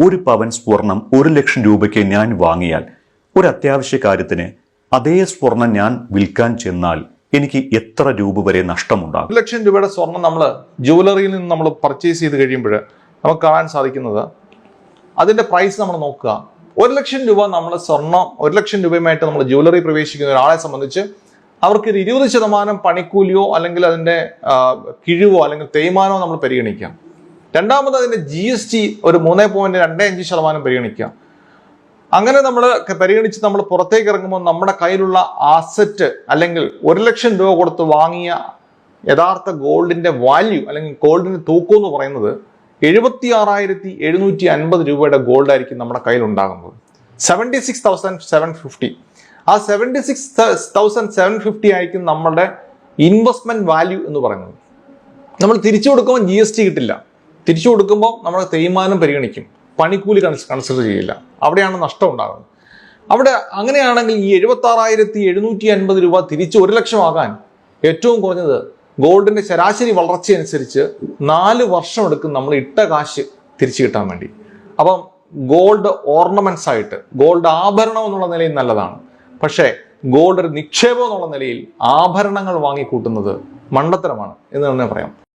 ഒരു പവൻ സ്വർണം 1,00,000 രൂപയ്ക്ക് ഞാൻ വാങ്ങിയാൽ ഒരു അത്യാവശ്യ കാര്യത്തിന് അതേ സ്വർണം ഞാൻ വിൽക്കാൻ ചെന്നാൽ എനിക്ക് എത്ര രൂപ വരെ നഷ്ടമുണ്ടാകും? 1,00,000 രൂപയുടെ സ്വർണം നമ്മൾ ജുവലറിയിൽ നിന്ന് നമ്മൾ പർച്ചേസ് ചെയ്ത് കഴിയുമ്പോൾ നമുക്ക് കാണാൻ സാധിക്കുന്നത് അതിന്റെ പ്രൈസ് നമ്മൾ നോക്കുക. 1,00,000 രൂപ നമ്മൾ സ്വർണം 1,00,000 രൂപയുമായിട്ട് നമ്മൾ ജുവലറി പ്രവേശിക്കുന്ന ഒരാളെ സംബന്ധിച്ച് അവർക്ക് ഒരു 20% പണിക്കൂലിയോ അല്ലെങ്കിൽ അതിന്റെ കിഴിവോ അല്ലെങ്കിൽ തേയ്മാനോ നമ്മൾ പരിഗണിക്കാം. രണ്ടാമത് അതിന്റെ GST ഒരു 3.25% പരിഗണിക്കാം. അങ്ങനെ നമ്മൾ പരിഗണിച്ച് നമ്മൾ പുറത്തേക്ക് ഇറങ്ങുമ്പോൾ നമ്മുടെ കയ്യിലുള്ള ആസെറ്റ് അല്ലെങ്കിൽ 1,00,000 രൂപ കൊടുത്ത് വാങ്ങിയ യഥാർത്ഥ ഗോൾഡിന്റെ വാല്യൂ അല്ലെങ്കിൽ ഗോൾഡിന്റെ തൂക്കം എന്ന് പറയുന്നത് 76,750 രൂപയുടെ ഗോൾഡ് ആയിരിക്കും നമ്മുടെ കയ്യിൽ ഉണ്ടാകുന്നത്. 76,750. ആ 76,750 ആയിരിക്കും നമ്മുടെ ഇൻവെസ്റ്റ്മെന്റ് വാല്യൂ എന്ന് പറയുന്നത്. നമ്മൾ തിരിച്ചു കൊടുക്കുമ്പോൾ GST കിട്ടില്ല. തിരിച്ചു കൊടുക്കുമ്പോൾ നമ്മൾ തേയ്മാനം പരിഗണിക്കും, പണിക്കൂലി കൺസിഡർ ചെയ്യില്ല. അവിടെയാണ് നഷ്ടം ഉണ്ടാകുന്നത്. അവിടെ അങ്ങനെയാണെങ്കിൽ ഈ 76,750 രൂപ തിരിച്ച് 1,00,000 ആകാൻ ഏറ്റവും കുറഞ്ഞത് ഗോൾഡിന്റെ ശരാശരി വളർച്ചയനുസരിച്ച് 4 വർഷം എടുക്കും നമ്മൾ ഇട്ട കാശ് തിരിച്ചു കിട്ടാൻ വേണ്ടി. അപ്പം ഗോൾഡ് ഓർണമെന്റ്സ് ആയിട്ട്, ഗോൾഡ് ആഭരണം എന്നുള്ള നിലയിൽ നല്ലതാണ്. പക്ഷേ ഗോൾഡ് ഒരു നിക്ഷേപം എന്നുള്ള നിലയിൽ ആഭരണങ്ങൾ വാങ്ങിക്കൂട്ടുന്നത് മണ്ടത്തരമാണ് എന്ന് തന്നെ പറയാം.